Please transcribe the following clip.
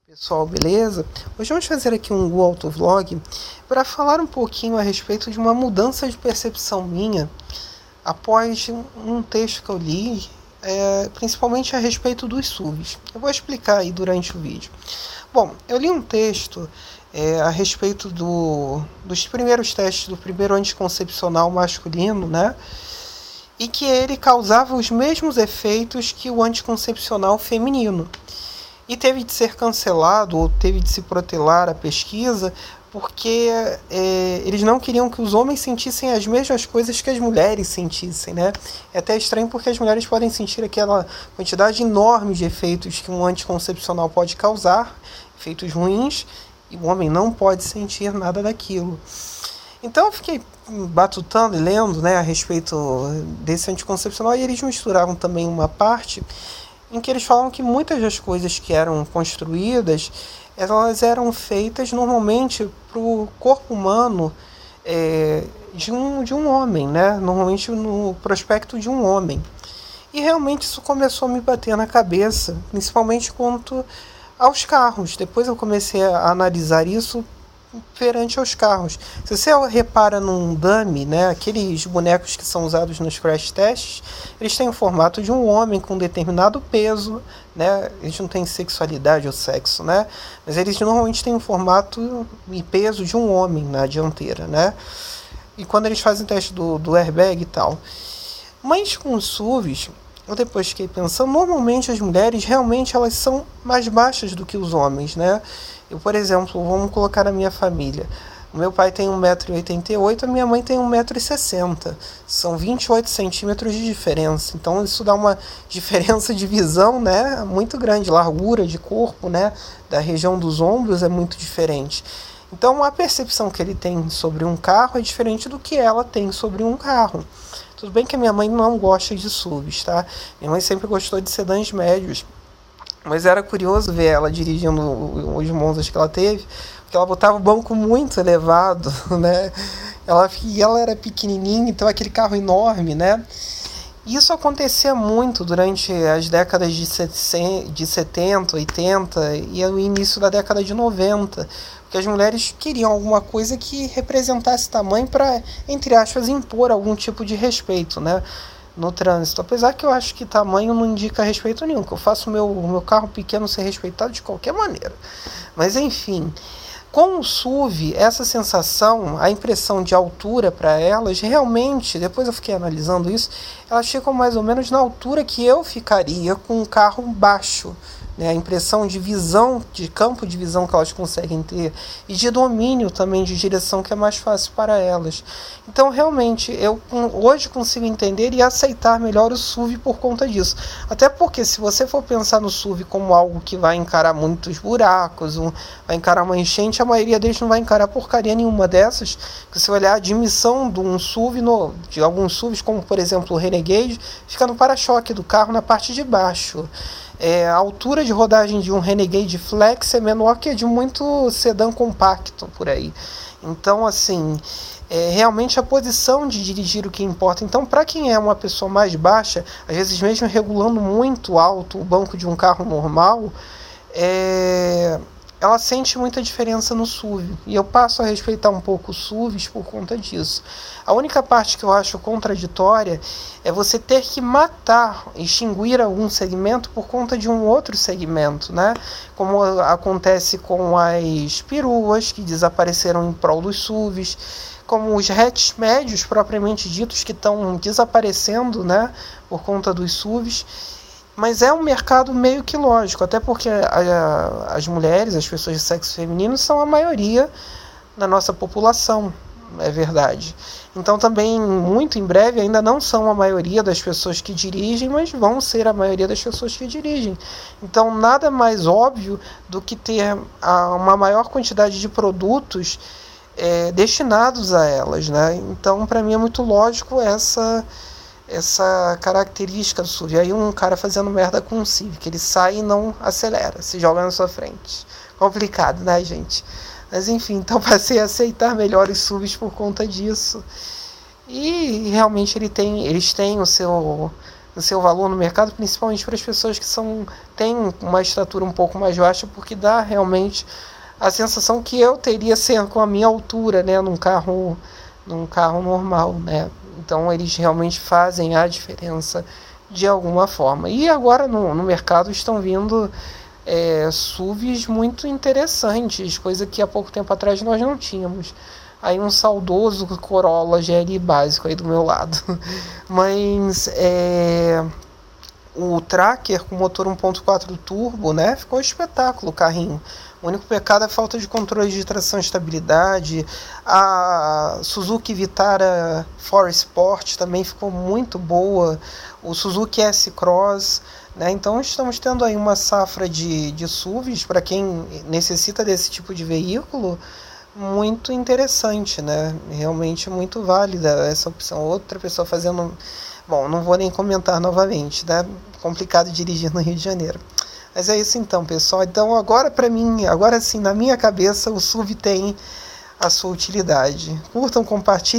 Pessoal, beleza? Hoje vamos fazer aqui um Google Autovlog para falar um pouquinho a respeito de uma mudança de percepção minha após um texto que eu li, principalmente a respeito dos SUVs. Eu vou explicar aí durante o vídeo. Bom, eu li um texto a respeito dos primeiros testes do primeiro anticoncepcional masculino, né? E que ele causava os mesmos efeitos que o anticoncepcional feminino. E teve de ser cancelado, ou teve de se protelar a pesquisa, porque eles não queriam que os homens sentissem as mesmas coisas que as mulheres sentissem, né? É até estranho porque as mulheres podem sentir aquela quantidade enorme de efeitos que um anticoncepcional pode causar, efeitos ruins, e o homem não pode sentir nada daquilo. Então eu fiquei batutando e lendo, né, a respeito desse anticoncepcional, e eles misturavam também uma parte em que eles falam que muitas das coisas que eram construídas, elas eram feitas normalmente para o corpo humano de um homem, né? Normalmente no prospecto de um homem. E realmente isso começou a me bater na cabeça, principalmente quanto aos carros. Depois eu comecei a analisar isso perante aos carros. Se você repara num dummy, né, aqueles bonecos que são usados nos crash tests, eles têm o formato de um homem com determinado peso, né? Eles não têm sexualidade ou sexo, né? Mas eles normalmente têm o formato e peso de um homem na dianteira, né? E quando eles fazem teste do airbag e tal. Mas com os SUVs, eu depois fiquei pensando, normalmente as mulheres realmente elas são mais baixas do que os homens, né? Eu, por exemplo, vamos colocar a minha família. O meu pai tem 1,88 m, a minha mãe tem 1,60 m. São 28 centímetros de diferença. Então isso dá uma diferença de visão, né, muito grande. Largura de corpo, né, da região dos ombros é muito diferente. Então a percepção que ele tem sobre um carro é diferente do que ela tem sobre um carro. Tudo bem que a minha mãe não gosta de SUVs, tá? Minha mãe sempre gostou de sedãs médios. Mas era curioso ver ela dirigindo os Monzas que ela teve, porque ela botava o banco muito elevado, né? Ela era pequenininha, então aquele carro enorme, né? Isso acontecia muito durante as décadas de 70, 80 e o início da década de 90, porque as mulheres queriam alguma coisa que representasse tamanho para, entre aspas, impor algum tipo de respeito, né, no trânsito. Apesar que eu acho que tamanho não indica respeito nenhum, que eu faço o meu carro pequeno ser respeitado de qualquer maneira. Mas enfim, com o SUV, essa sensação, a impressão de altura para elas, realmente, depois eu fiquei analisando isso, elas ficam mais ou menos na altura que eu ficaria com um carro baixo. Né, a impressão de visão, de campo de visão que elas conseguem ter e de domínio também de direção que é mais fácil para elas. Então realmente eu hoje consigo entender e aceitar melhor o SUV por conta disso. Até porque se você for pensar no SUV como algo que vai encarar muitos buracos, vai encarar uma enchente, a maioria deles não vai encarar porcaria nenhuma dessas. Se você olhar a admissão de um SUV, de alguns SUVs, como por exemplo o Renegade, fica no para-choque do carro na parte de baixo. A altura de rodagem de um Renegade Flex é menor que a de muito sedã compacto por aí. Então, assim, realmente a posição de dirigir o que importa. Então, para quem é uma pessoa mais baixa, às vezes mesmo regulando muito alto o banco de um carro normal, ela sente muita diferença no SUV. E eu passo a respeitar um pouco os SUVs por conta disso. A única parte que eu acho contraditória é você ter que extinguir algum segmento por conta de um outro segmento, né? Como acontece com as peruas, que desapareceram em prol dos SUVs, como os hatches médios, propriamente ditos, que estão desaparecendo, né, por conta dos SUVs. Mas é um mercado meio que lógico, até porque as mulheres, as pessoas de sexo feminino, são a maioria da nossa população, é verdade. Então também, muito em breve, ainda não são a maioria das pessoas que dirigem, mas vão ser a maioria das pessoas que dirigem. Então nada mais óbvio do que ter uma maior quantidade de produtos destinados a elas, né? Então para mim é muito lógico essa característica do SUV. Aí um cara fazendo merda com um Civic, ele sai e não acelera, se joga na sua frente. Complicado, né, gente? Mas enfim, então passei a aceitar melhor os SUVs por conta disso. E realmente eles têm no seu valor no mercado, principalmente para as pessoas que têm uma estatura um pouco mais baixa, porque dá realmente a sensação que eu teria ser com a minha altura, né, num carro normal, né? Então eles realmente fazem a diferença de alguma forma. E agora no mercado estão vindo SUVs muito interessantes, coisa que há pouco tempo atrás nós não tínhamos. Aí um saudoso Corolla GLI básico aí do meu lado. Mas o Tracker com motor 1.4 turbo, né, ficou um espetáculo o carrinho. O único pecado é a falta de controle de tração e estabilidade. A Suzuki Vitara 4Sport também ficou muito boa. O Suzuki S-Cross, né? Então estamos tendo aí uma safra de SUVs para quem necessita desse tipo de veículo, muito interessante, né? Realmente muito válida essa opção. Outra pessoa fazendo... Bom, não vou nem comentar novamente, né? Complicado dirigir no Rio de Janeiro. Mas é isso então, pessoal. Então agora para mim, agora sim, na minha cabeça, o SUV tem a sua utilidade. Curtam, compartilhem.